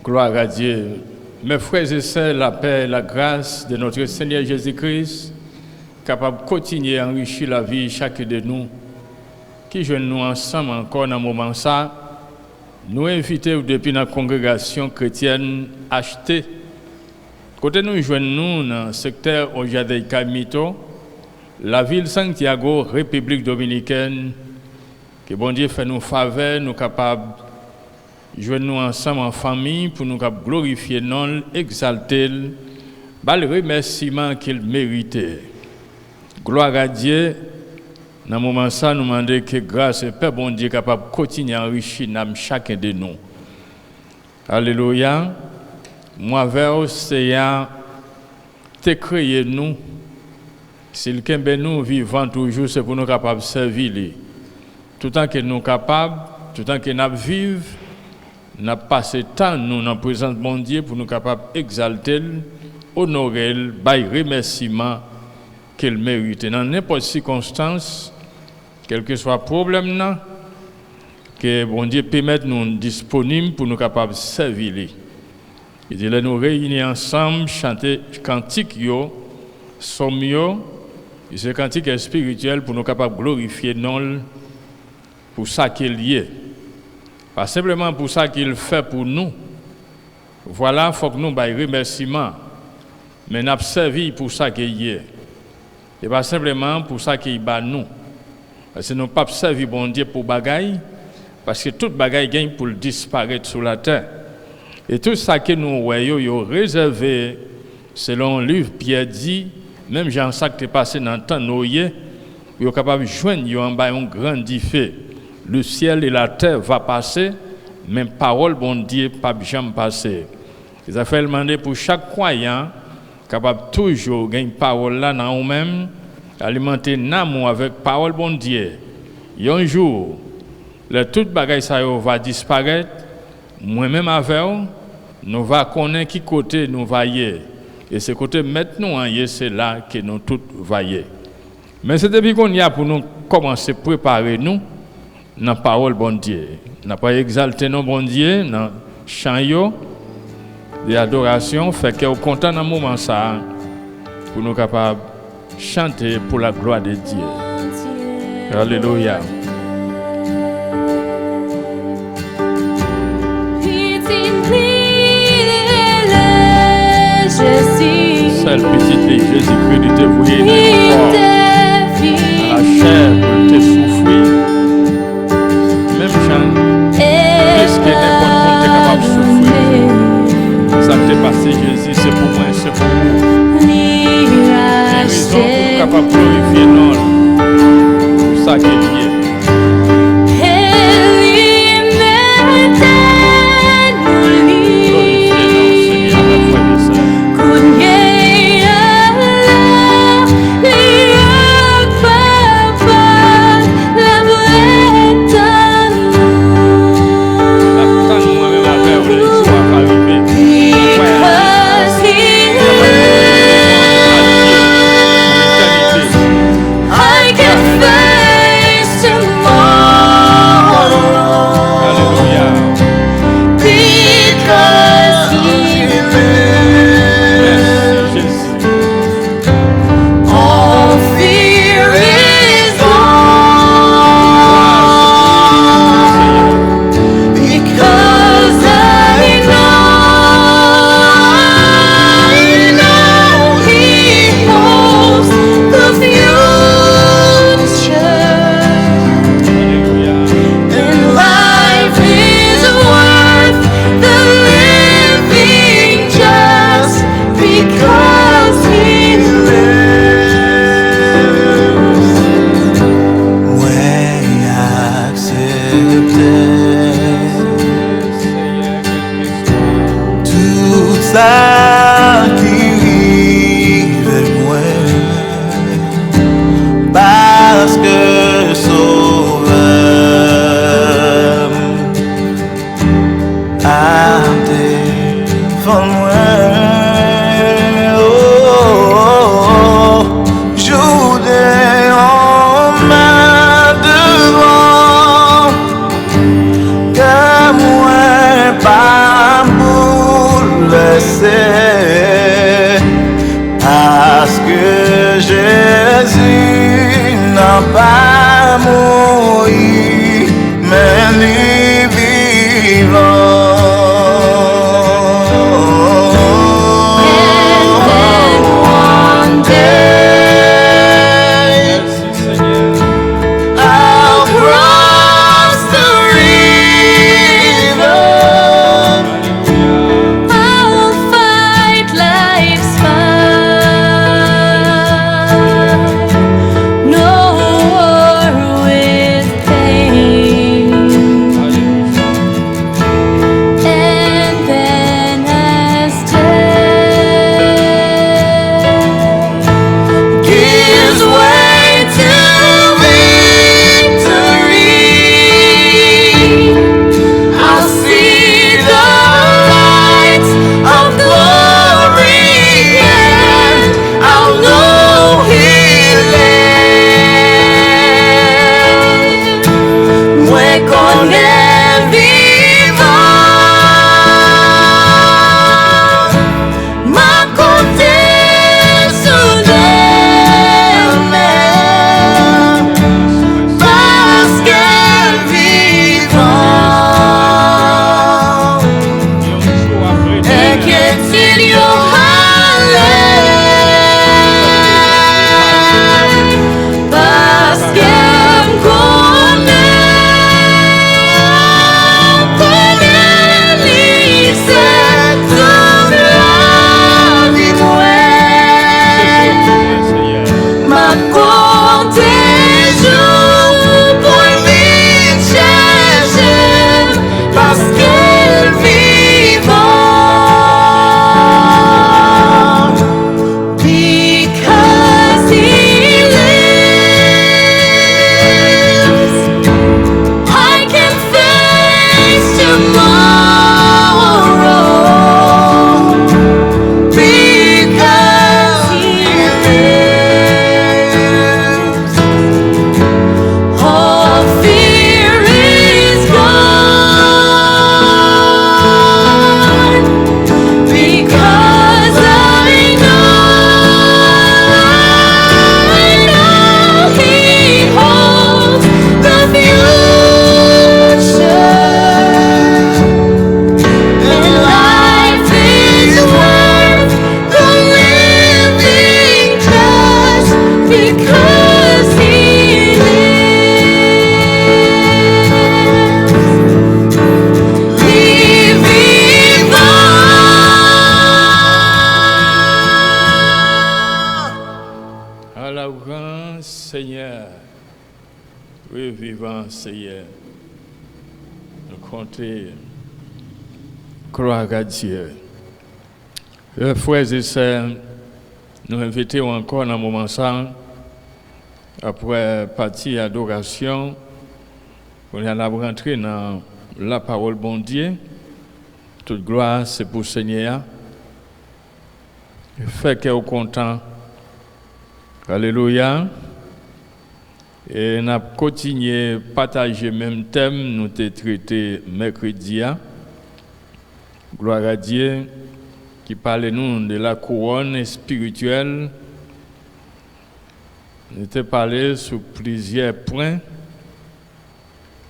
Gloire à Dieu. Mes frères et sœurs, la paix et la grâce de notre Seigneur Jésus-Christ, capable de continuer à enrichir la vie de chacun de nous, qui joignent nous ensemble encore dans un moment ça, nous invitons depuis notre congrégation chrétienne achetée. Côté nous joignons nous dans le secteur Ojadei Camito, la ville Santiago, République dominicaine, que bon Dieu fait nous faveur, nous capables joindre nous ensemble en famille pour nous glorifier, non, exalter, le remerciement qu'il méritait. Gloire à Dieu. Dans ce moment ça, nous demandons que grâce et Père bon Dieu capable de continuer à enrichir chacun de nous. Alléluia. Moi, vers Seigneur, te créé nous. S'il kembe nous vivant toujours, c'est pour nous capables de servir. Tout le temps que nous sommes capables, tout le temps que nous vivons, nous passé temps nous dans la présence de mon Dieu pour nous capables d'exalter, honorer, remerciement qu'il mérite. Dans n'importe quelle circonstance, quel que soit le problème, que bon Dieu permette nous disponibles pour nous capables de servir. Il dit là nous réunir ensemble, chanter cantique yo, somme yo, ce cantique spirituel pour nous capables de glorifier non pour ça qu'il est. Pas simplement pour ça qu'il fait pour nous. Voilà, il faut que nous baillons remerciement. Mais nous avons servi pour ça qu'il est. Et pas simplement pour ça qu'il bat nous. Parce que nous n'avons pas servi bon Dieu pour bagaille, parce que toute bagaille gagne pour disparaître sur la terre. Et tout ça que nous voyons réservé, selon le livre Pierre dit, même Jean ça qui est passé dans le temps noyé, vous êtes capable de joindre en bas un grand défi. Le ciel et la terre vont passer, mais parole bon Dieu pas jamais passer. Il a fait demander pour chaque croyant capable toujours gagner parole là dans nous-mêmes, alimenter l'amour avec parole bon Dieu. Et un jour, toute bagaille ça va disparaître. Moi-même avec nous va connaître qui côté nous va y. Et ce côté maintenant c'est là que nous tous va y. Mais c'est depuis qu'on y a pour nous commencer à préparer nous dans la parole bon Dieu. N'a pas exalté nos bon Dieu dans chant de adoration, fait que est content dans moment ça pour nous capables chanter pour la gloire de Dieu. Alléluia. Seul petit Jésus-Christ de te vouer dans la chair pour te souffrir. Même Jean, est-ce que n'importe monde est capable de souffrir? Ça t'est passé Jésus, c'est pour moi, c'est pour vous. Les raisons pour capable de glorifier non, pour ça qu'il est. I can face parce que Jésus n'a pas mouru, mais lui vivant. Gloire à Dieu. Frères et sœurs, nous invitons encore dans un moment ça, après partie adoration, on est rentrer dans la parole bon Dieu. Toute gloire, c'est pour le Seigneur. Fait que vous content. Alléluia. Et nous avons continué à partager le même thème, nous avons traité mercredi. Gloire à Dieu, qui parle nous de la couronne spirituelle. Nous avons parlé sur plusieurs points.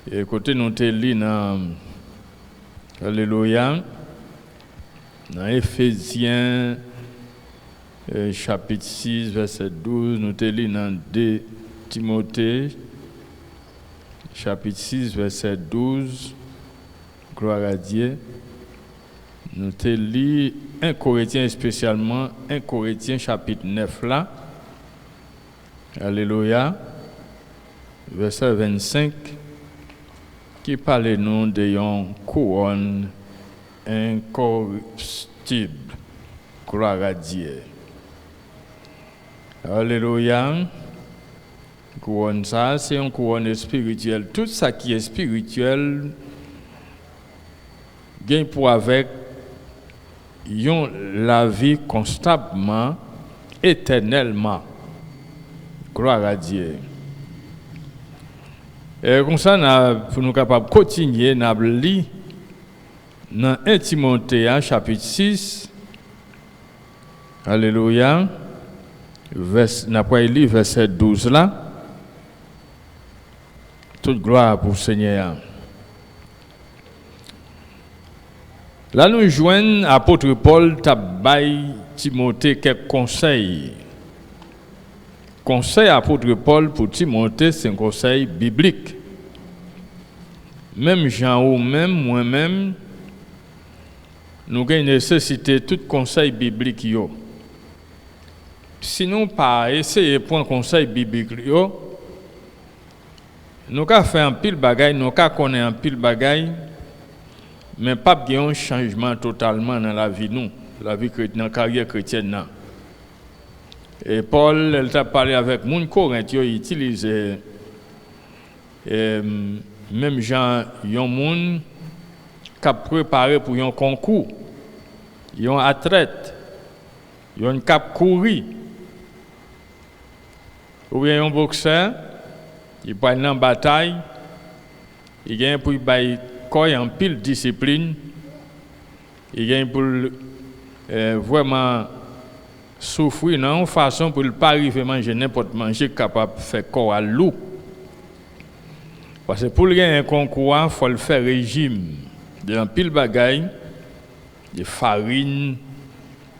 Et côté nous avons lu dans Alléluia, dans Éphésiens chapitre 6, verset 12, nous avons lu dans 2 Timothée, chapitre 6, verset 12, gloire à Dieu. Nous avons lu 1 Corinthiens spécialement, 1 Corinthiens chapitre 9 là. Alléluia. Verset 25, qui parle nous d'une couronne incorruptible. Gloire à Dieu. Alléluia. Couronne ça, c'est une couronne spirituelle. Tout ça qui est spirituel, gagne pour avec la vie constamment, éternellement. Gloire à Dieu. Et comme ça, pour nous capables de continuer, nous avons lu dans 1 Timothée chapitre 6. Alléluia. n'a pas lu verset 12 là. Toute gloire pour le Seigneur. Là, nous joignons l'apôtre Paul Tabay Timothée quelques conseils. Conseil apôtre Paul pour Timothée, c'est un conseil biblique. Même Jean ou même moi-même, nous avons nécessité tout conseil biblique. Sinon, pas essayer de prendre conseil biblique, nous avons fait un pile bagaille, nous avons connaît un pile bagaille, mais pas un changement totalement dans la vie, la vie chrétienne, dans la carrière chrétienne. Et Paul, elle t'a parlé avec mon Corinthien, il utilisait même gens, yon moun qui a préparé pour un concours, yon athlète, yon cap courir, ou bien un boxeur, il part dans bataille, il gagne pour bailler quoi en pile discipline, il gagne pour vraiment souffrir non façon pour ne pas arriver manger n'importe manger capable de faire corps à loup. Parce que pour gagner un concours, il faut le faire régime de un pile bagaille, de farine,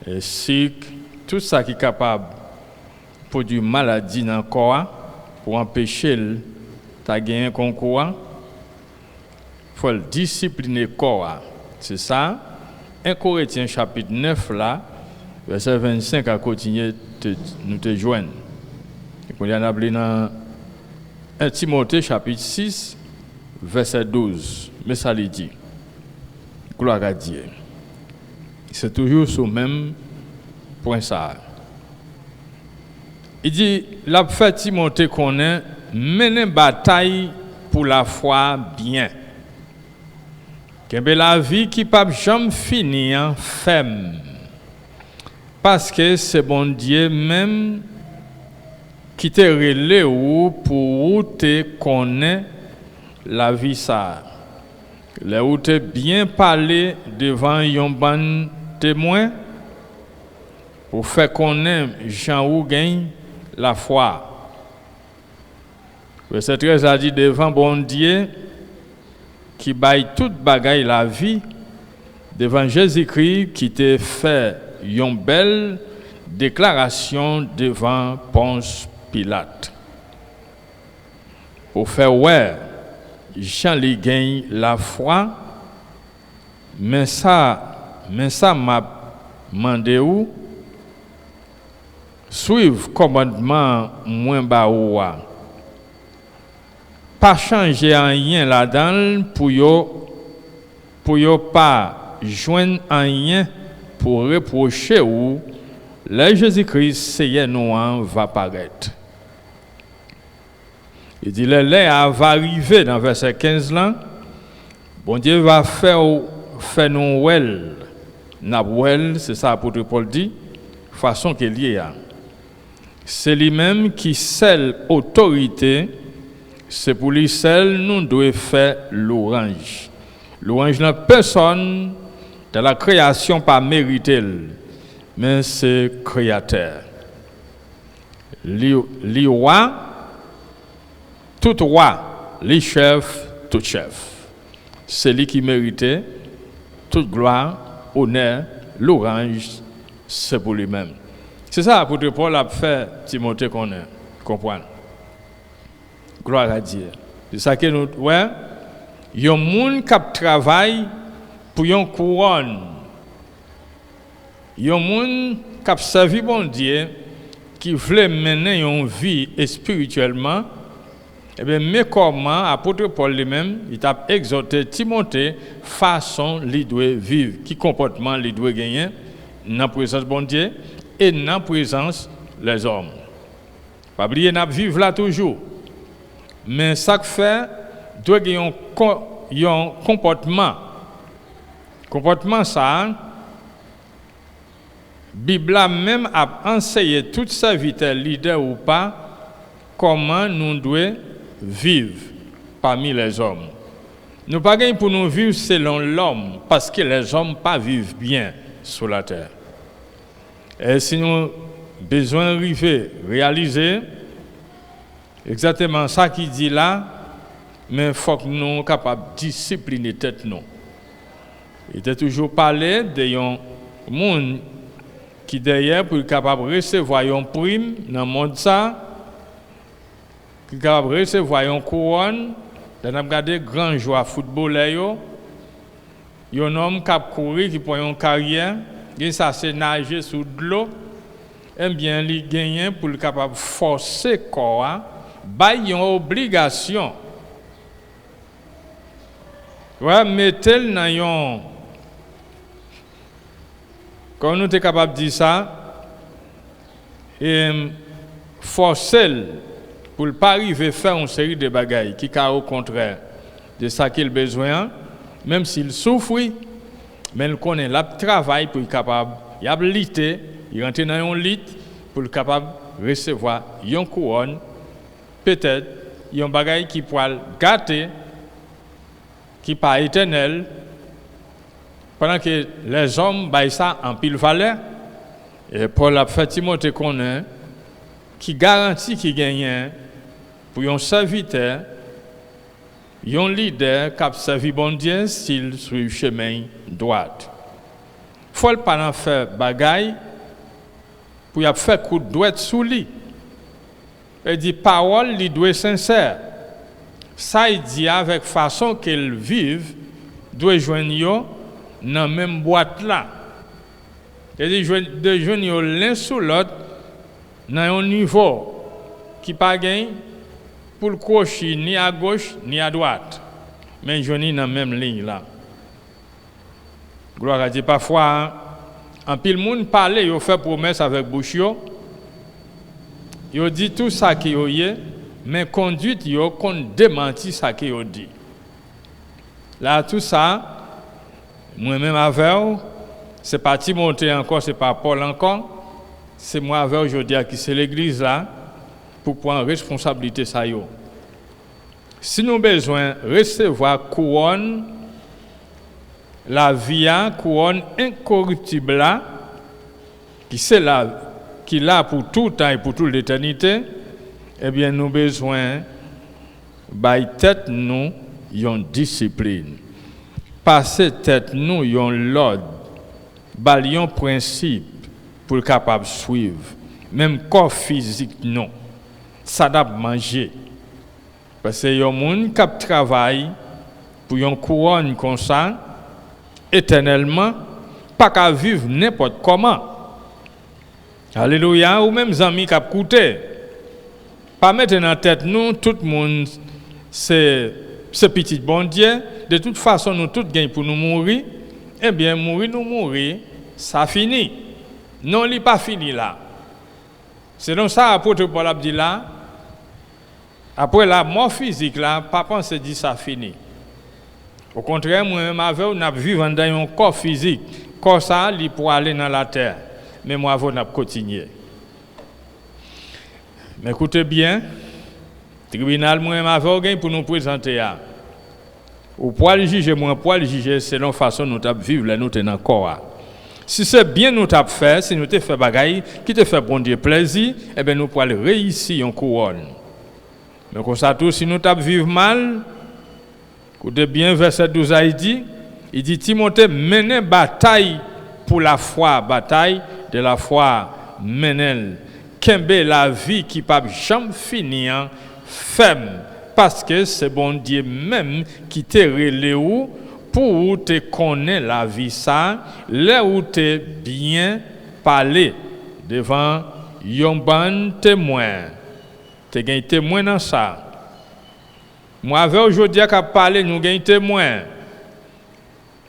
de sucre, tout ça qui est capable de produire maladie dans le corps pour empêcher de gagner un concours. Il faut le discipliner le corps. C'est ça. 1 Corinthiens chapitre 9 là, verset 25 à continuer nous te joindre. On y en a appelé dans 1 Timothée chapitre 6 verset 12. Mais ça lui dit. Gloire à Dieu. C'est toujours sur le même point ça. Il dit, la fait Timothée connaît mener bataille pour la foi bien. Que la vie qui ne peut jamais finir ferme. Parce que c'est bon Dieu même qui te relève pour te connaître la vie ça. Là où te bien parler devant un bon témoin pour faire connaître Jean ou gagne la foi. Verset 13 a dit devant bon Dieu qui baille toute bagaille la vie devant Jésus-Christ qui te fait une belle déclaration devant Ponce Pilate. Pour faire ouais, Jean lui gagne la foi, mais ça m'a demandé où suivre commandement moins bas ou pas changer rien là-dedans pour yo pas joindre rien pour reprocher où le Jésus-Christ Seigneur nous va paraître. Il dit l'heure va arriver dans verset 15 là. Bon Dieu va faire nous well. Nabwell, c'est ça l'apôtre Paul dit, façon qu'il y a. C'est lui-même qui seule autorité, c'est pour lui seul nous devons faire l'orange. L'orange n'a personne de la création pas mérité, mais c'est créateur. Les rois, tout roi, les chefs, tout chef. C'est lui qui méritait toute gloire, honneur, l'orange, c'est pour lui-même. C'est ça l'apôtre Paul a fait Timothée comprendre. Gloire à Dieu. C'est ça que nous ouais, il y a un monde qui travaille pour une couronne. Il y a un monde qui a servi bon Dieu qui veut mener une vie spirituellement. Eh bien, mais comment l'apôtre Paul lui-même, il a exhorté Timothée façon il doit vivre, qui comportement il doit gagner dans la présence de bon Dieu et dans la présence des hommes. Pas oublier n'a vivre là toujours. Mais ça fait doit gagner un comportement. Comportement ça Bible même a enseigné tout serviteur leader ou pas comment nous devons vivre parmi les hommes. Nous ne pas gagner pour nous vivre selon l'homme parce que les hommes pas vivent bien sur la terre. Et si nous besoin d'arriver, réaliser exactement ça qu'il dit là, mais il faut que nous soyons capables de discipliner tête nous. Il était toujours parlé de monde qui derrière pour être capable de recevoir une prime dans le monde ça, qui est capable de recevoir une couronne. Dans le regardé grand joueur footballeur, il y a un homme qui a couru, qui prend une carrière, et ça c'est nager sous de l'eau, et bien il gagne pour être capable de forcer le corps, il y a une obligation. Ouais, mettez-le dans un. Quand nous sommes capables de dire ça, et forcer pour ne pas arriver à faire une série de bagailles qui sont au contraire de ça qu'il a besoin, même s'il souffre, mais il connaît le travail pour être capable, il a habilité, il rentre dans un lit pour être capable de recevoir une couronne, peut-être un bagaille qui pourra gâter, qui n'est pas éternel, pendant que les hommes baillent ça en pile valeur, et Paul a fait Timothée connaît, qui garantit qu'il gagne pour un serviteur, un leader qui a servi bon Dieu s'il sur le chemin droit. Il faut pas faire bagaille pour faire coup de doigt sous lui. Il dit parole, il doit être sincère. Ça, il dit avec façon qu'il vive, doit joindre dans la même boîte là. Il dit de joindre l'un sous l'autre dans un niveau qui pas gagne pour le crocher ni à gauche ni à droite, mais joindre dans la même ligne là. Gloire à Dieu. Parfois, en pile monde parle, il fait promesse avec bouche, il dit tout ça qu'il y a, mais conduite, il compte démentir ça qu'il dit. Là, tout ça, moi-même avec, c'est pas Timothée encore, c'est pas Paul encore, c'est moi avec aujourd'hui qui c'est l'église là, pour prendre responsabilité ça yo. Si nous avons besoin de recevoir couronne, la vie, couronne incorruptible là, qui c'est là, qui est là pour tout temps et pour toute l'éternité, eh bien nous avons besoin de tête nous une discipline. Passer tête nous un l'ordre, un principe pour être capable de suivre. Même corps physique non. Ça doit manger. Parce qu'il y a des gens qui travaillent pour une couronne comme ça, éternellement, pas qu'à vivre n'importe comment. Alléluia, ou même amis qui ont coûté. Pas mettre dans la tête nous, tout le monde, c'est petit bon Dieu. De toute façon, nous tous gagnons pour nous mourir. Eh bien, mourir, ça finit. Non, il n'est pas fini là. C'est donc ça, l'apôtre Paul a dit là. Après la mort physique là, papa se dit ça fini. Au contraire, moi-même, on a vécu dans un corps physique. Corps ça, il pour aller dans la terre. Mais moi, on a continué. Mais écoutez bien, le tribunal, moi-même, pour nous présenter. Ou pour le juger, moi, pour le juger, c'est la façon dont nous avons vivre là, nous tenons corps. Si c'est bien nous avons fait, si nous avons fait bagaille, qui te fait bon Dieu plaisir, eh bien nous pourrons réussir en couronne. Mais comme ça, tout, si nous avons vivre mal, écoutez bien, verset 12, il dit Timothée, menez bataille pour la foi, bataille de la foi, menez kembe la vie qui ne peut jamais finir, ferme, parce que c'est bon Dieu même qui te relève pour te connaître la vie ça, là où tu bien parlé devant un bon témoin. Tu as un témoin dans ça. Moi, avec aujourd'hui, à parler, nous avons un témoin.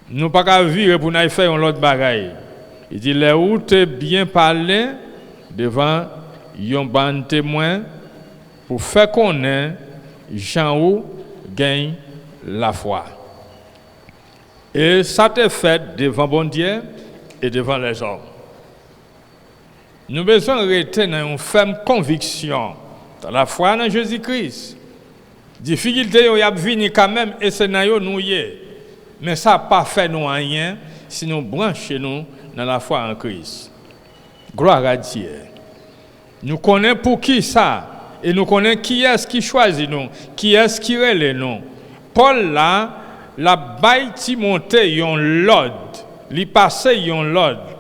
Nous ne pouvons pas vivre pour nous faire un autre bagaille. Il dit, là où tu bien parlé devant un bon témoin pour faire connaître Jean où gagne la foi. Et ça te fait devant bon Dieu et devant les hommes. Nous avons besoin de rester dans une ferme conviction dans la foi en Jésus-Christ. Difficulté, il y a venu quand même et c'est dans nous. Mais ça n'a pas fait nous rien si nous branchons nous dans la foi en Christ. Gloire à Dieu. Nous connaissons pour qui ça. Et nous connaissons qui est-ce qui choisit nous, qui est-ce qui relève nous. Paul là, la baille Timothée yon l'ordre, li passe yon l'ordre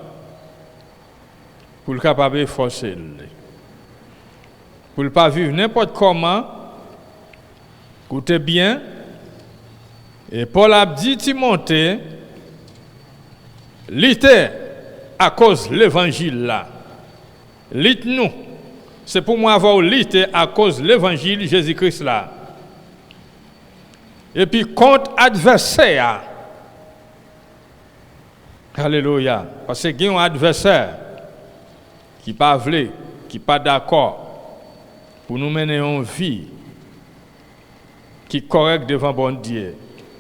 pour le capable forcer. Pour ne pas vivre n'importe comment. Écoutez bien. Et Paul a dit Timothée, l'ité à cause de l'évangile là. Lit nous. C'est pour moi avoir l'ité à cause de l'évangile Jésus-Christ là. Et puis contre adversaire. Alléluia. Parce qu'il y a un adversaire qui pas voulu, qui pas d'accord pour nous mener une vie qui est correcte devant bon Dieu.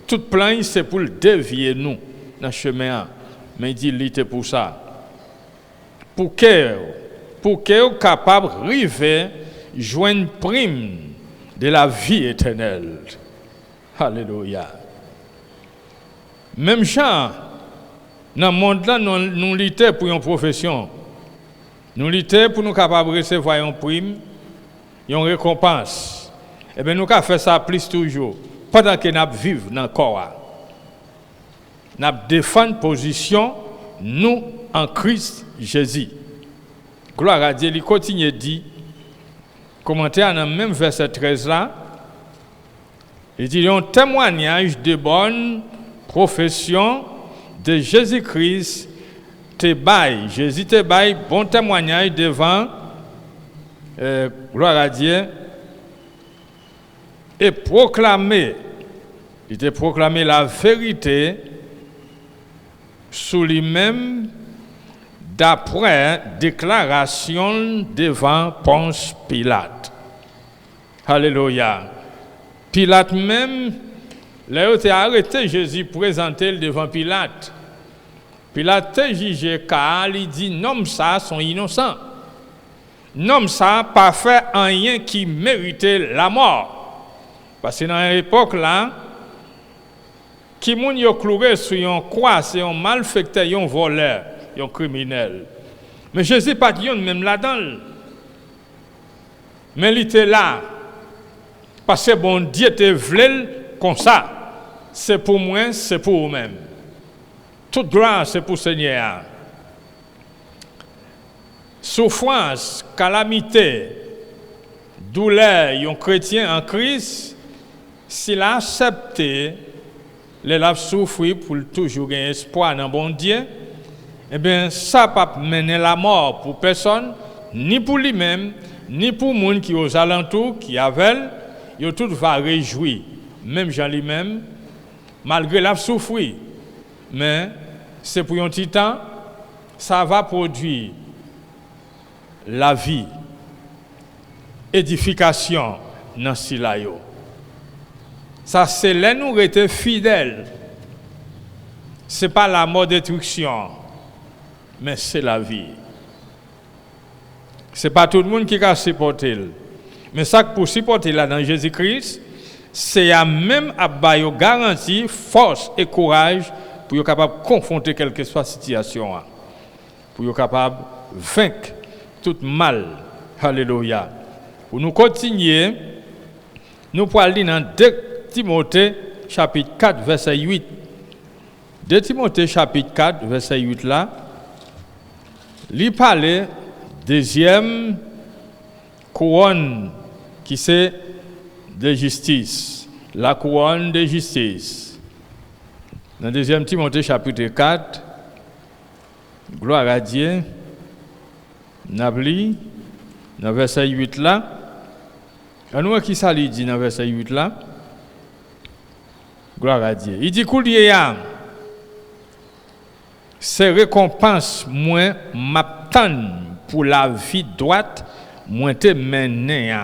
Toute plan c'est pour le dévier nous dans le chemin. Mais il dit l'ité pour ça. Pour que vous capable d'arriver joindre prime de la vie éternelle. Alléluia. Même gens, dans le monde là, nous luttons pour une profession. Nous luttons pour nous capables de recevoir une prime, une récompense. Et bien nous avons fait ça plus toujours. Pendant que nous vivons dans le corps. Nous défendons position, nous, en Christ Jésus. Gloire à Dieu, il continue de dire, commentaire dans le même verset 13 là, il dit, un témoignage de bonne profession de Jésus-Christ, Jésus te baille, bon témoignage devant, gloire à Dieu, et proclamer, il te proclamé la vérité sous lui-même, d'après déclaration devant Ponce Pilate. Alléluia. Pilate même, là où a arrêté Jésus, présenté devant Pilate. Pilate a jugé car il dit non, ça sont innocents. Non, ça pas fait rien qui méritait la mort. Parce que dans l'époque là, qui moun yo cloué sur une croix, c'est un malfaiteur, un voleur, un criminel. Mais Jésus pas dit même là-dedans. Mais il était là. Parce que bon Dieu te voulait comme ça. C'est pour moi, c'est pour vous-même. Toute gloire, c'est pour le Seigneur. Souffrance, calamité, douleur, un chrétien en Christ, s'il a accepté, il a souffert pour toujours gagner espoir dans bon Dieu, eh bien, ça ne va pas mener la mort pour personne, ni pour lui-même, ni pour les gens qui sont aux alentours, qui avec, ils tout va réjouir. Même Jean lui-même, malgré la souffrir. Mais c'est pour un petit temps, ça va produire la vie, édification dans ce là-yo. Ça, c'est là nous rester fidèles. Ce n'est pas la mort destruction, mais c'est la vie. Ce n'est pas tout le monde qui va supporter. Mais ça, pour supporter là dans Jésus-Christ, c'est à même à garantie, force et courage pour être capable de confronter quelle que soit la situation. Pour être capable de vaincre tout mal. Alléluia. Pour nous continuer, nous pouvons lire dans 2 Timothée chapitre 4 verset 8. 2 Timothée chapitre 4 verset 8 là, il parle deuxième couronne qui c'est de justice, la couronne de justice. Dans 2 Timothée chapitre 4, gloire à Dieu, Nabli, dans verset 8 là, à nous qui ça dit dans verset 8 là, gloire à Dieu. Il dit Kouliya, ces récompenses moins m'attendent pour la vie droite, moins te mené.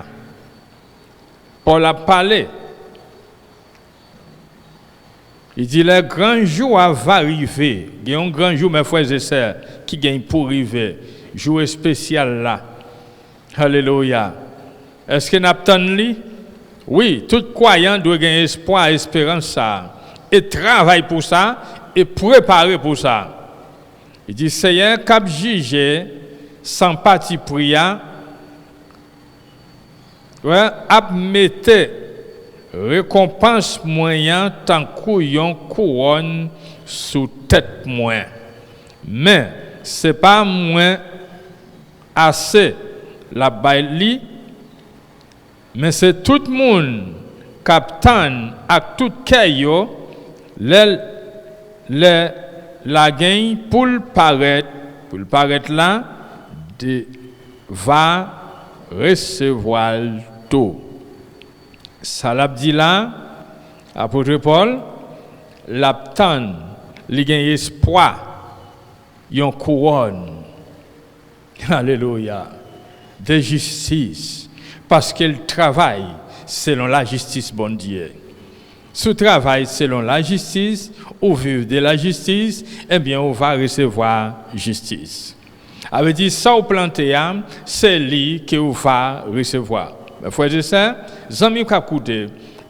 Paul a parlé. Il dit le grand jour va arriver. Il y a un grand jour, mes frères et sœurs, qui gagne pour arriver. Jour spécial là. Alléluia. Est-ce que nous attendons? Oui, tout croyant doit gagner espoir, espérance ça. Et travailler pour ça, et préparer pour ça. Il dit, Seigneur, cap juger, sans parti priant, ouais, ap mette récompense moyen tant qu'on couronne sous tête moins. Mais c'est pas moins assez la baili, mais c'est tout le monde captain ak tout kayo la gagne pour le paraître là va recevoir tout. Ça l'a dit là, apôtre Paul, l'aptan, li gagne espoir, yon couronne, alléluia, de justice, parce qu'elle travaille selon la justice, bon Dieu. Si travail selon la justice, ou vivre de la justice, eh bien, on va recevoir justice. Avait dit ça au planté, c'est lui que vous va recevoir. Mais frères et sœurs, amis qui écoutent,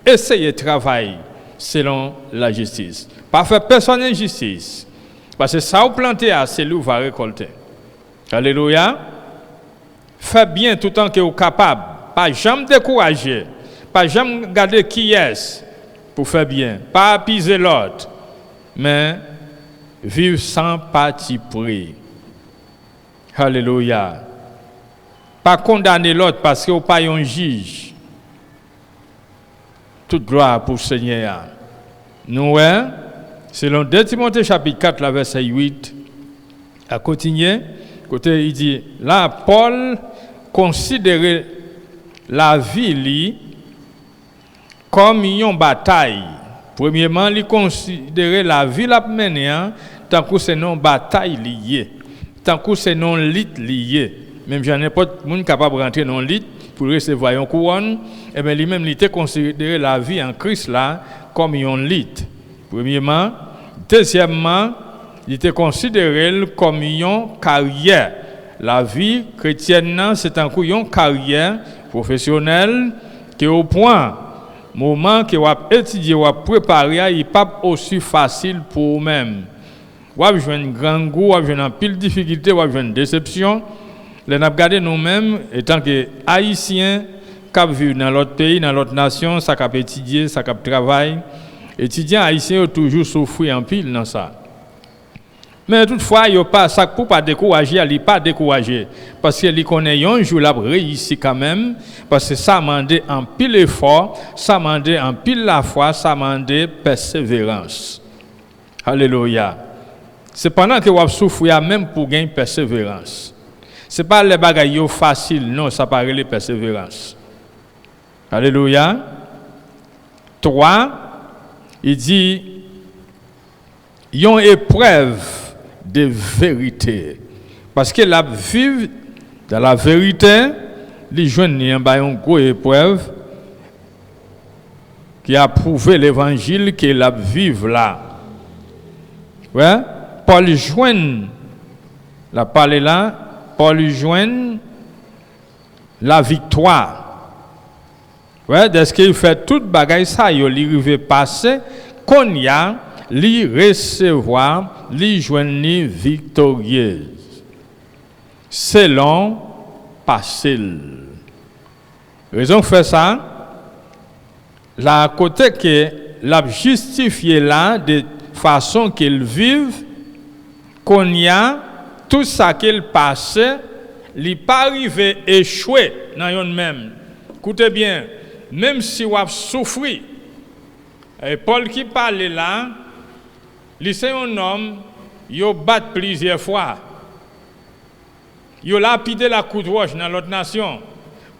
essayez de travailler selon la justice. Pas faire personne injustice. Parce que ça au planté, c'est lui qui va récolter. Alléluia. Faites bien tout le temps que vous êtes capable. Pas jamais décourager. Pas jamais regarder qui est pour faire bien. Pas apaiser l'autre. Mais vivre sans parti pris. Alléluia. Pas condamner l'autre parce que vous n'êtes pas un juge. Toute gloire pour le Seigneur. Nous, selon 2 Timothée chapitre 4, verset 8, à continuer, côté il dit, là, Paul considérait la vie comme une bataille. Premièrement, il considérait la vie la menée tant que c'est non bataille liée, tant que c'est non lutte liée. Même si n'importe qui est capable de rentrer dans le lit pour recevoir une couronne, et bien lui-même il était considéré la vie en Christ là comme une lutte. Premièrement, deuxièmement, il était considéré comme une carrière. La vie chrétienne c'est un coup une carrière professionnelle qui au point moment que vous étudier ou préparer, il n'est pas aussi facile pour vous-même. Vous avez une grande goût, vous avez une pile de difficultés, vous avez une déception. Les avons regardé nous-mêmes, étant que Haïtiens, qui vivent dans l'autre pays, dans l'autre nation, ça cap étudier, ça cap travailler. Étudiants haïtiens ont toujours souffert en pile dans ça. Mais toutefois, il pas ça pour pas décourager, il pas décourager parce qu'il connaît un jour là réussi quand même parce que ça demande en pile effort, ça demande en pile la foi, ça demande persévérance. Alléluia. C'est pendant que vous souffrez même pour gagner persévérance. C'est pas les bagailles faciles, non, ça paraît les persévérance. Alléluia. 3, il dit une épreuve de vérité. Parce que la vivre dans la vérité, les jeunes ont une grosse épreuve qui a prouvé l'évangile que la vivre là. Ouais, Paul joint la parole là, Paul joint la victoire. Ouais, dès qu'il fait toute bagaille ça, il arrive passer qu'on y a li recevoir, li joindre victorieuse. Selon passé. Raison fait ça, la côté que l'a justifié là de façon qu'ils vivent, qu'on y a tout ça qu'il passe, li pas arrivé échouer dans yon même. Écoutez bien, même si vous avez souffert, et Paul qui parle là, c'est un homme, il a battu plusieurs fois. Il a lapidé la coupe roche dans l'autre nation.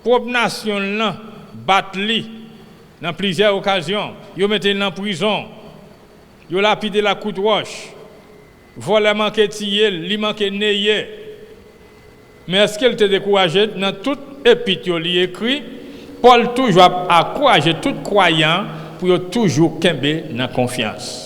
Propre nation là, battu dans plusieurs occasions. Il a mis en prison. Il a lapidé la coupe roche. Volé manqué tirer, il manqué neyé. Mais est-ce qu'il était découragé? Dans tout épître il écrit, Paul toujours a encouragé tout croyant pour toujours kembe dans confiance.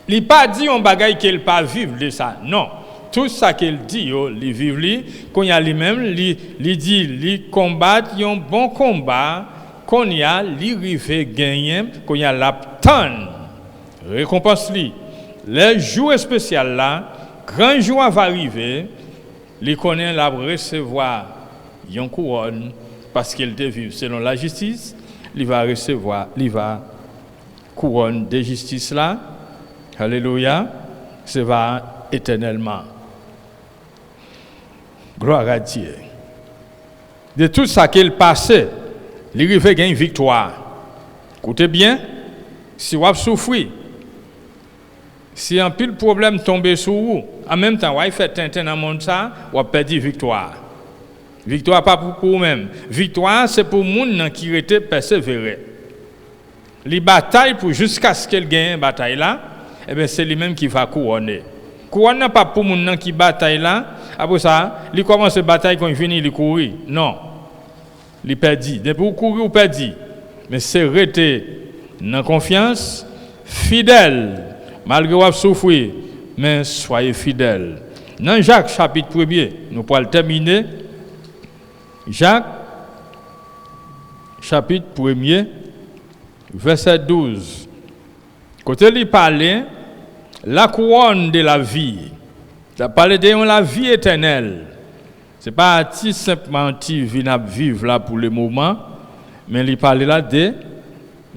Il n'a pas dit un bagage qu'il pas vivre de ça. Non. Tout ça qu'il dit, il vivre, qu'on y a lui-même, il dit, il combat, un bon combat, qu'on y a, il arrive gagner, qu'on y a l'abtane. Récompense lui. Les jours spéciaux là, grand jour va arriver, il connaît la recevoir une couronne parce qu'il te vit selon la justice, il va recevoir, il va couronne de justice là. Alléluia. Ça va éternellement. Gloire à Dieu. De tout ça qu'il passait, il arrivait à gagner une victoire. Écoutez bien, si vous souffrez, si un pile problème tombe sur vous, en même temps, vous faites tintin dans le monde, vous perdez victoire. Victoire pas pour vous-même. Victoire, c'est pour les gens qui étaient persévérés. Les batailles, pour jusqu'à ce qu'elles gagnent une bataille là, eh bien, c'est lui-même qui va couronner. Couronne n'est pas pour les gens qui bataillent là. Après ça, il commence à bataille quand il finit, il courir. Non. Il perdit. Depuis vous courir, vous perdez. Mais c'est rester dans confiance, fidèle, malgré vous souffrir, mais soyez fidèles. Dans Jacques chapitre 1er, nous pourrons le terminer. Jacques chapitre 1er, verset 12. Quand il parlait, la couronne de la vie, il parlait de la vie éternelle. Ce n'est pas simplement vivre là pour le moment, mais il parlait là de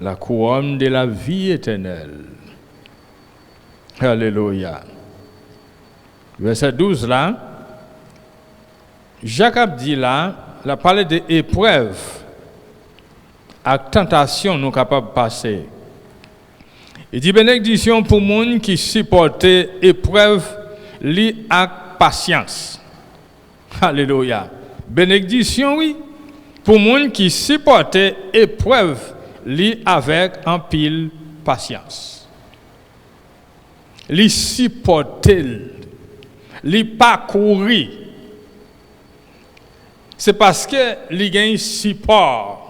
la couronne de la vie éternelle. Alléluia. Verset 12 là, Jacques dit là, il a parlé d'épreuves, à tentation nous capables de passer. Il dit bénédiction pour les gens qui supportent épreuves liées à patience. Alléluia. Bénédiction, oui, pour les gens qui supportent épreuves liées avec un pile patience. Les supporter, les parcourir. C'est parce que les gagnent support.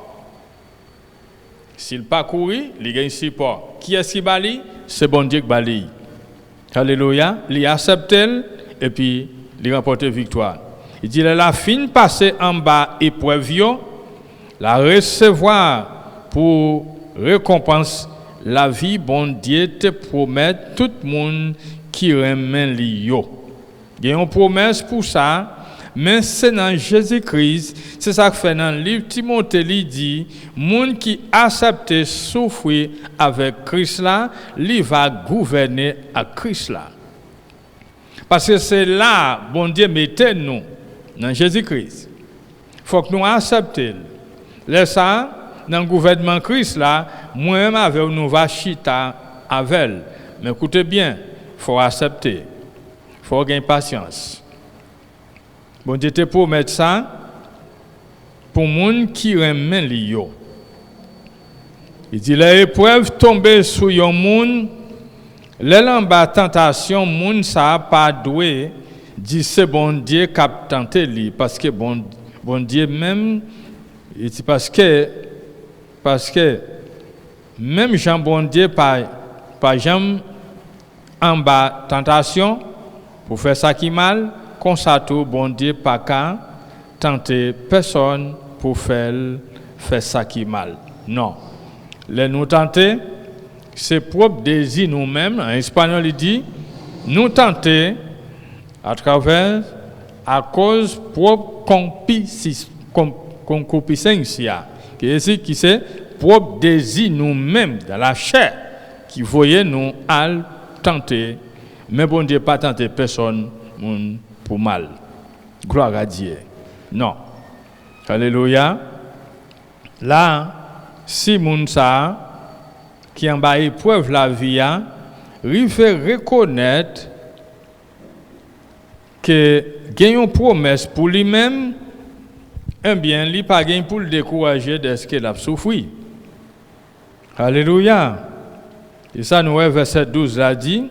S'il parcourt, il gagne support. Qui est-ce qui balaye? C'est bon Dieu qui balaye. Alléluia. Il accepte et puis il remporte victoire. Il dit la fin passer en bas épreuve, la recevoir pour récompense la vie, bon Dieu te promet tout le monde qui remet l'io. Il y a une promesse pour ça. Mais c'est dans Jésus-Christ, c'est ça que fait dans le livre Timothée, il dit, monde qui accepte souffrir avec Christ là, il va gouverner à Christ là. Parce que c'est là, bon Dieu mettez nous, dans Jésus-Christ. Il faut que nous acceptions. Laisse ça, dans le gouvernement Christ là, moi-même avec nous va chita avec. Mais écoutez bien, il faut accepter. Il faut gagner patience. Bon Dieu te promet ça pour les gens qui remet l'io. Il dit les épreuves tombent sur yon monde, les lamba tentation monde ça pas doué dit c'est bon Dieu qui a tenté lui parce que bon Dieu même il dit parce que même Jean bon Dieu pas Jean en bas tentation pour faire ça qui mal. Comme ça, tout bon Dieu pas qu'à tenter personne pour faire ça qui mal. Non. Les nous tenter, c'est propre désir nous-mêmes. En espagnol, il dit, nous tenter à travers, à cause propre concupiscence. Qui c'est propre désir nous-mêmes dans la chair qui voyait nous à tenter. Mais bon Dieu pas tenter personne pour mal. Gloire à Dieu. Non. Alléluia. Là, si moun sa qui en bas épreuve la vie a, il fait reconnaître que gagne une promesse pour lui-même, eh bien, il pas gagne pour le décourager de ce qu'il a souffert. Alléluia. Et ça nous verset 12 là dit,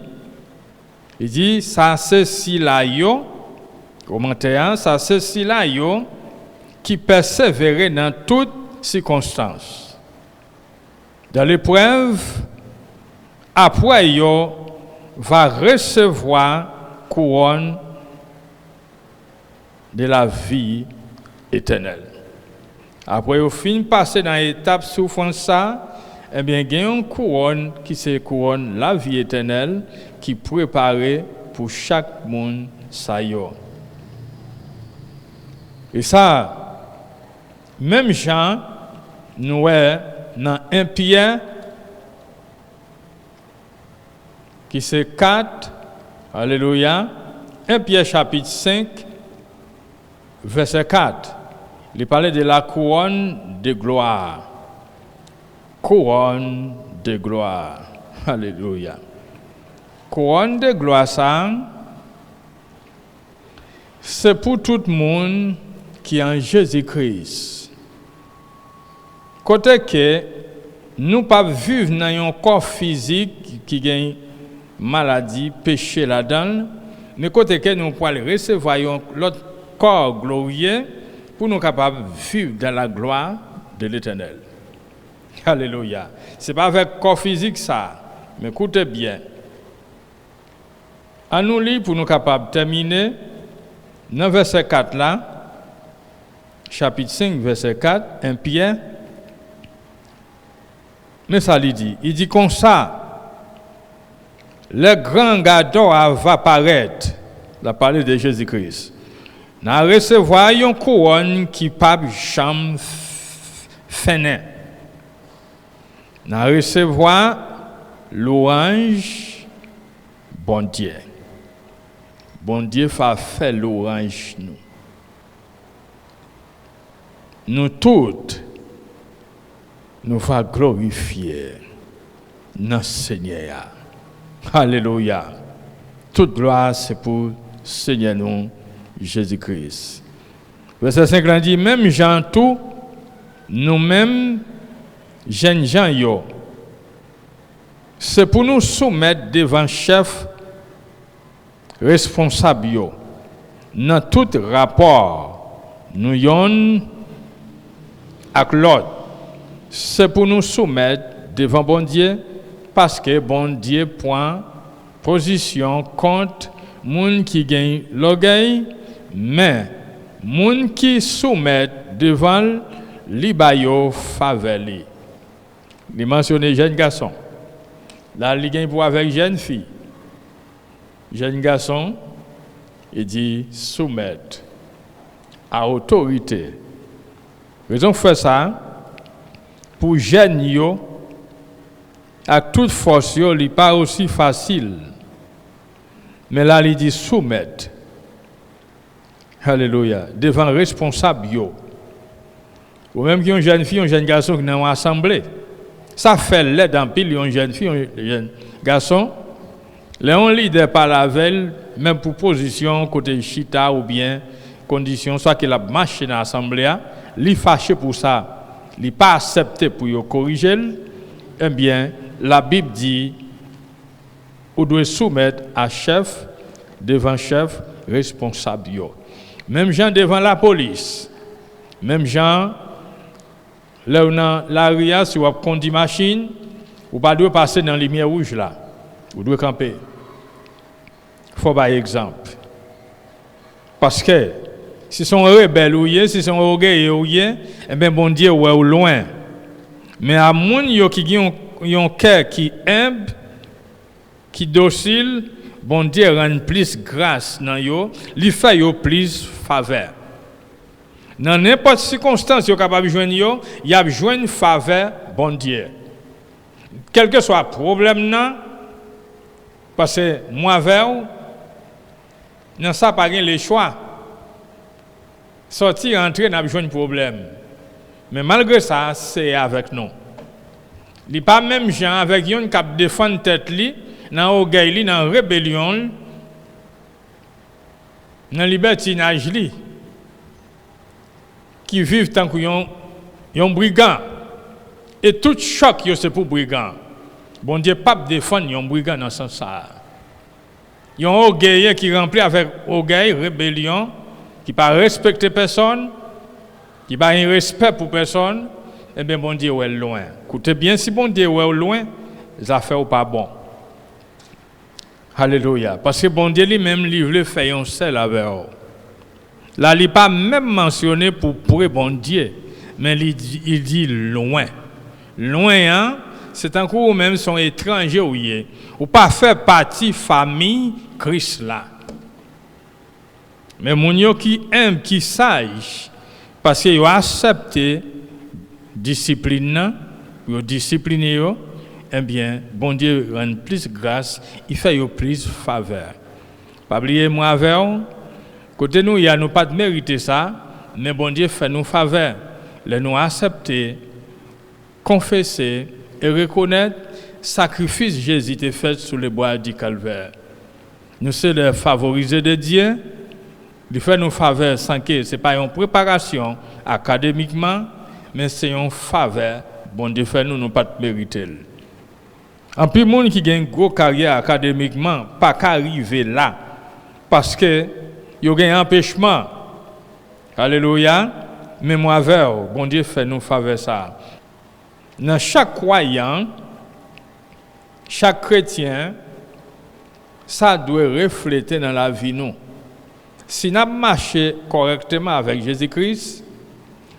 il dit ça c'est si là yo commentaire, ça c'est si là yo qui persévérait dans toutes circonstances. Dans l'épreuve, après yo va recevoir couronne de la vie éternelle. Après au fin passer dans l'étape souffrance ça, eh bien il y a une couronne qui c'est couronne la vie éternelle qui préparée pour chaque monde ça yo. Et ça, Même Jean, nous est dans 1 Pierre, qui c'est 4, alléluia, 1 Pierre chapitre 5, verset 4. Il parlait de la couronne de gloire. Couronne de gloire. Alléluia. Couronne de gloire, ça, c'est pour tout le monde qui est en Jésus-Christ. Côté que nous ne pouvons pas vivre dans un corps physique qui a maladie, péché là-dedans, mais côté que nous pouvons recevoir l'autre corps glorieux pour nous capables de vivre dans la gloire de l'Éternel. Alléluia. Ce n'est pas avec corps physique ça, mais écoutez bien. À nous lire pour nous capables de terminer, dans verset 4 là, chapitre 5, verset 4, 1 Pierre, mais ça lui dit, il dit comme ça, le grand gardeur va apparaître, la parole de Jésus-Christ, n'a recevoir une couronne qui pas jamais fini, n'a recevoir l'orange, bon Dieu. Bon Dieu va faire l'orange nous. Nous toutes, nous va glorifier notre Seigneur. Alléluia. Toute gloire, c'est pour Seigneur nous, Jésus-Christ. Verset 5 dit, même gens tout, nous-mêmes, jeunes gens, yo, c'est pour nous soumettre devant chef responsable yo. Dans tout rapport, nous yon avec l'autre, c'est pour nous soumettre devant bon Dieu, parce que bon Dieu prend position contre moun qui gagne l'orgueil, mais moun qui soumet devant libayo faveli. Il mentionne jeune garçon. Là, il gagne pour avec jeune fille. Jeune garçon, il dit soumettre à autorité. Raison fait ça pour jeunes yo, avec toute force yo, il pas aussi facile. Mais là, il dit soumettre. Alléluia. Devant responsable yo. Ou même qui une jeune fille, un jeune garçon qui est dans l'assemblée. Ça fait l'aide en pile, une jeune fille, un jeune garçon. Les leader par la veille, même pour position, côté chita ou bien condition, soit qu'il a marché dans l'assemblée, il est fâché pour ça, il n'est pas accepté pour le corriger, eh bien, la Bible dit, on doit soumettre à chef, devant chef, responsable. Même gens devant la police, même gens, là où dans la ria, si vous conduisez machine, vous ne pouvez pas passer dans la lumière rouge là, vous devez camper. Il faut par exemple. Parce que si sont rebelles ou si sont orgueilleux ou eh bien bon Dieu ouais au loin. Mais à moun yo qui ont un cœur qui humble, qui docile, bon Dieu rend plus grâce dans yo, lui fait yo plus faveur. Dans n'importe circonstance yo capable joindre yo, y a joindre faveur bon Dieu. Quel que soit problème nan, parce que moi vers non ça pas gain le choix. Sortir entrer n'a besoin de problème. Mais malgré ça, c'est avec nous. Il pas même gens avec yon qui défend tête li, dans orgueil li, dans rébellion, dans libertinage li, qui vivent tant que yon brigand. Et tout choc yo c'est pour brigand. Bon Dieu pas défendre yon brigand dans ce sens ça. Yon orgueilleux qui rempli avec orgueil, rébellion, qui pas respecter personne, qui pas un respect pour personne, eh bien bon Dieu est loin. Écoutez bien, si bon Dieu est loin, les affaires sont pas bon. Alléluia. Parce que bon Dieu lui-même livre fait un seul avec eux. Là, il n'est pas même mentionné pour bon Dieu, mais il dit loin. Loin, hein? C'est un coup même sont étrangers ou pas faire partie famille Christ là. Mais mon yo qui aime, qui sage, parce qu'ils ont accepté discipline, ils ont discipliné, eh bien, bon Dieu rend plus grâce, il fait plus faveur. Pas oublier moi avec côté nous, il y a nous pas de mériter ça, mais bon Dieu fait nous faveur, les nous accepter, confesser et reconnaître sacrifice Jésus a fait sur le bois du Calvaire. Nous sommes les favorisés de Dieu. Il fait nous faveur sans que ce n'est pas une préparation académiquement, mais c'est une faveur. Bon Dieu fait nous pas de mériter. En plus, les gens qui ont une grosse carrière académiquement, pas qu'arriver là, parce que il y a un empêchement. Alléluia. Mais moi, bon Dieu fait nous faveur ça. Dans chaque croyant, chaque chrétien, ça doit refléter dans la vie nous. Si nous marchons correctement avec Jésus-Christ,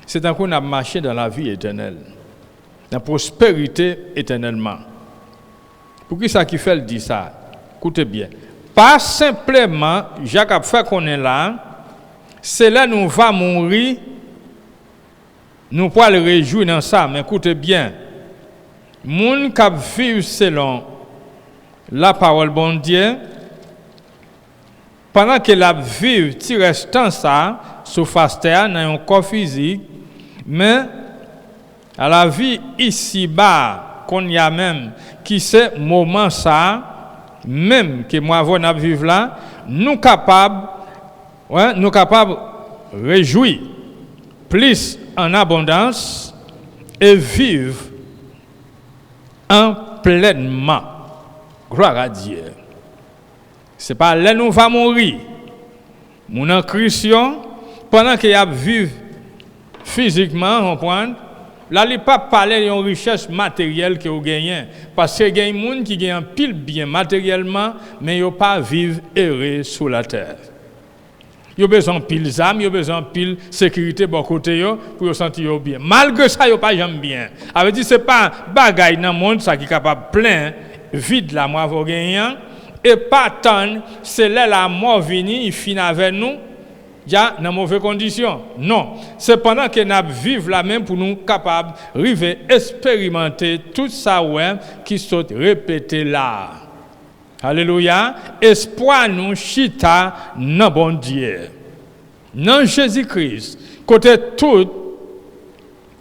c'est un coup nous marchons dans la vie éternelle, dans la prospérité éternellement. Pour qui ça qui fait le dit ça? Écoutez bien. Pas simplement, Jacques a fait qu'on est là, c'est là nous va mourir, nous pouvons le réjouir dans ça, mais écoutez bien. Moun qui vivent selon la parole bon Dieu, pendant que la vivent, tu restes dans ça, sous face terre, dans un corps physique, mais à la vie ici-bas, qu'on y a même, qui c'est moment ça, même que moi, avons vivre là, nous capables réjouir plus en abondance et vivre en pleinement. Gloire à Dieu. Ce n'est pas là nous va mourir. Mon en Christian, pendant qu'il y a vivre physiquement, on prend, là, il ne pas parler d'une richesse matérielle que vous gagnez. Parce qu'il y a des gens qui gagnent pile bien matériellement, mais ils ne pas vivre heureux sur la terre. Ils ont besoin de pile d'âme, ils ont besoin de pile sécurité de côté pour se sentir bien. Malgré ça, ils n'ont pas jamais bien. Ça veut dire que ce n'est pas un bagage dans le monde qui est capable de plein, vide la mort vous gagnant, et pas tant, c'est là la mort venue, il finit avec nous, déjà dans mauvaises conditions. Non. C'est pendant que nous vivons la même pour nous capables d'arriver à expérimenter tout ça qui sont répété là. Alléluia. Espoir nous chita dans bon Dieu. Dans Jésus-Christ, côté tout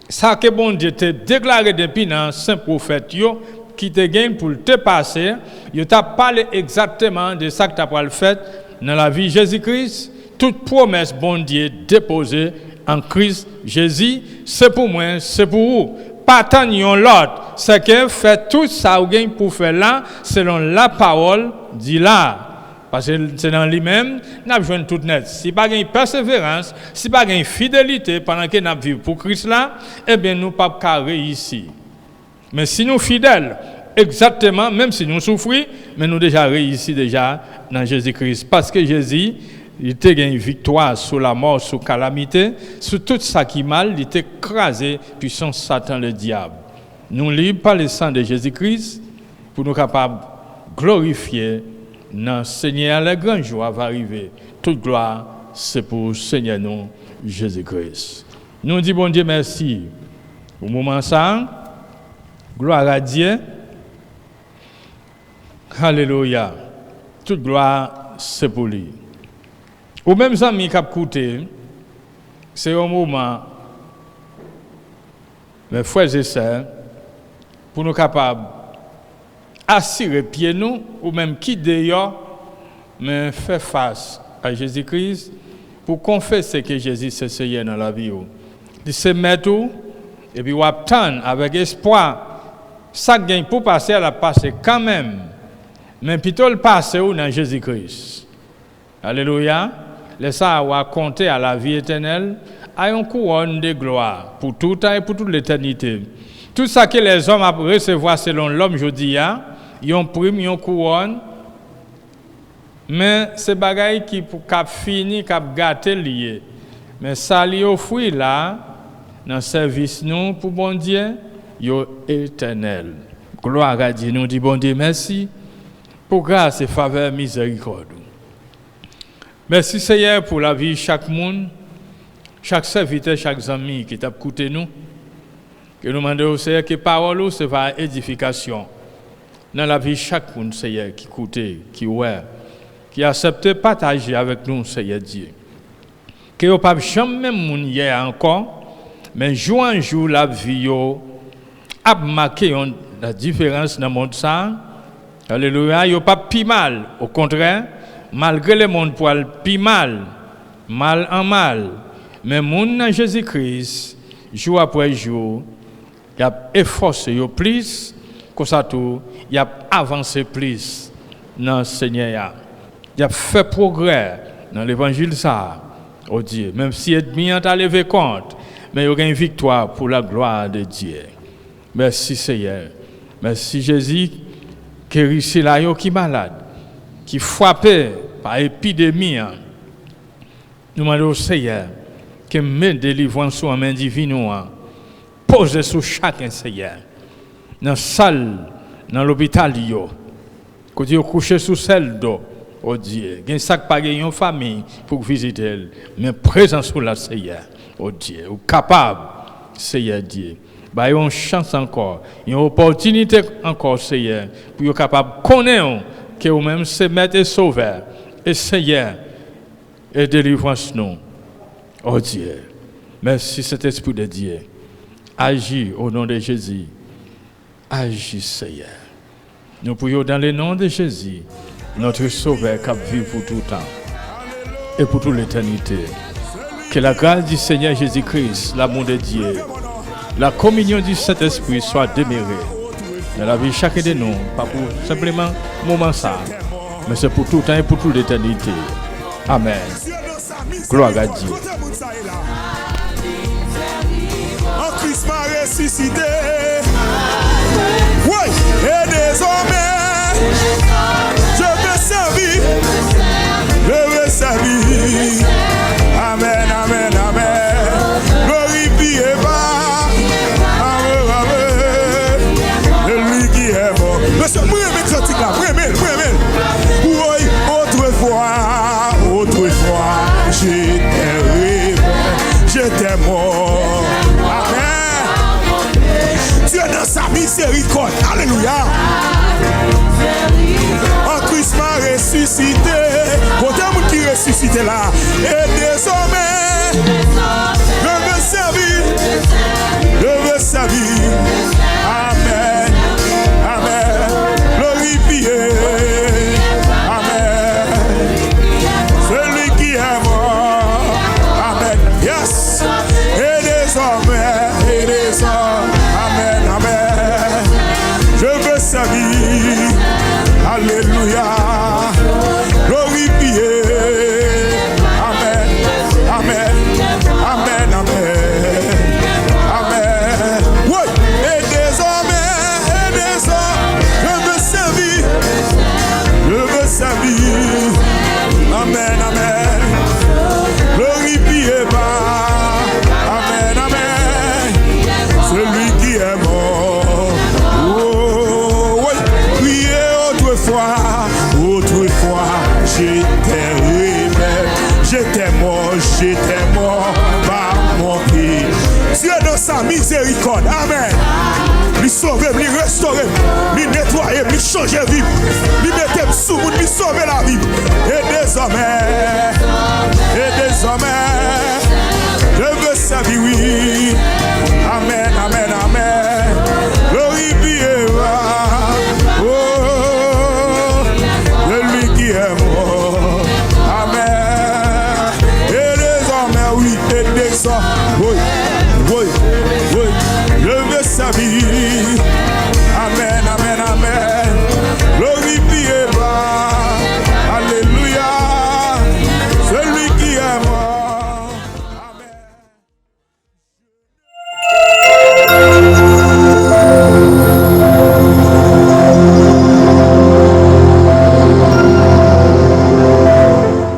ça que bon Dieu t'a déclaré depuis dans saint prophète qui te gagne pour te passer, il t'a parlé exactement de ça que tu as fait dans la vie de Jésus-Christ. Toute promesse bon Dieu déposée en Christ Jésus, c'est pour moi, c'est pour vous. Pas tant l'autre, c'est que fait tout ça ou gagne pour faire là, selon la parole dit là. Parce que c'est dans lui-même, nous avons besoin de tout net. Si pas une persévérance, si pas une fidélité pendant que nous vivons pour Christ là, eh bien nous ne pouvons pas réussir. Mais si nous fidèles, exactement, même si nous souffrons, mais nous déjà réussi déjà dans Jésus-Christ. Parce que Jésus, il a gagné une victoire sur la mort, sur la calamité, sur tout ça qui est mal, il a écrasé puissance Satan, le diable. Nous libres par le sang de Jésus-Christ pour nous capables de glorifier dans le Seigneur. La grande joie va arriver. Toute gloire, c'est pour le Seigneur nous, Jésus-Christ. Nous disons, bon Dieu, merci. Au moment ça, gloire à Dieu. Alléluia. Toute gloire, c'est pour lui. Ou même amis qui ont écouté, c'est un moment, mes frères et sœurs, pour nous capables d'assurer pieds nous, ou même qui d'ailleurs, mais faire face à Jésus-Christ, pour confesser que Jésus c'est Seigneur dans la vie. Il se met tout, et puis on attend avec espoir, ça gagne pour passer à la passer quand même, mais plutôt le passer dans Jésus-Christ. Alléluia. Laissez avoir compter à la vie éternelle, à une couronne de gloire pour tout temps et pour toute l'éternité. Tout ça que les hommes recevoir selon l'homme aujourd'hui, ils ont prime, ils ont couronne, mais c'est bagaille qui pour cap fini, cap gâté lié. Mais ça li offre là dans service nous pour bon Dieu, yo éternel. Gloire à Dieu. Nous dit bon Dieu merci pour grâce et faveur miséricorde. Merci Seigneur pour la vie de chaque monde. chaque serviteur, chaque ami qui t'a écouté nous, que nous demandons au Seigneur que parole c'est va édification dans la vie chaque monde Seigneur qui écoute, qui accepte partager avec nous Seigneur Dieu. Que vous pas jamais moun hier encore, mais jour en jour la vie a marqué la différence dans le monde ça. Alléluia, yo pas pi mal, au contraire, malgré le monde poil pi mal en mal, mais moun dans Jésus-Christ, jour après jour, il a efforcé yo plus, comme ça tout, il a avancé plus dans le Seigneur. Il a fait progrès dans l'évangile ça, oh Dieu, même si l'ennemi a levé compte, mais il y a une victoire pour la gloire de Dieu. Merci Seigneur. Merci Jésus. Qui est là, qui est malade, qui est frappé par l'épidémie. Nous demandons au Seigneur que met délivrance en main divine, pose sur chacun Seigneur. Dans la salle, dans l'hôpital, quand il est couché sous celle d'eau, oh Dieu, il y a un sac pas une famille pour visiter elle, mais présent sur la Seigneur, oh Dieu, ou capable, Seigneur Dieu. Bah, une chance encore, une opportunité encore, Seigneur, pour être capable de connaître que vous-même se mettre sauveur, et Seigneur, et délivrance nous. Oh Dieu, merci cet esprit de Dieu. Agis au nom de Jésus. Agis, Seigneur. Nous prions dans le nom de Jésus, notre sauveur qui vit pour tout le temps et pour toute l'éternité. Que la grâce du Seigneur Jésus-Christ, l'amour de Dieu, la communion du Saint-Esprit soit demeurée dans la vie de chacun de nous, pas pour simplement un moment ça, mais c'est pour tout le temps et pour toute l'éternité. Amen. Gloire à Dieu. En Christ m'a ressuscité. Oui, et désormais, je veux servir. Je veux servir. Amen, amen, amen. Glorifiez pas. Monsieur, moi, je vais me là. Oui, autrefois, j'étais rêvé, j'étais mort. Amen. Dieu dans sa miséricorde. Alléluia. En Christ m'a ressuscité. Côté monde qui ressuscité là. Et désormais, je veux servir. Je veux servir. Amen. Amen. Glorifié. Amen. Celui qui est mort. Amen. Yes. Et désormais. Amen. Amen. Je veux servir. Alléluia. Glorifié. Amen. Amen. Amen. Amen. Amen. Oui. Et désormais, je veux servir. Je veux servir. Amen. Amen. Glorifiez pas. Amen. Amen. Celui qui est mort. Oh, oui. Priez autrefois, j'étais rebelle. J'étais mort par mon pays. Dieu dans sa miséricorde. Amen. Lui sauver, lui restaurer, lui nettoyer, lui changer vie, lui mettre sous monde, lui sauver la vie. Et désormais, je veux servir, oui. Amen, amen, amen. Glorifiez oh, celui qui est mort. Amen. Et désormais, oui, et désormais, oui. Je veux servir.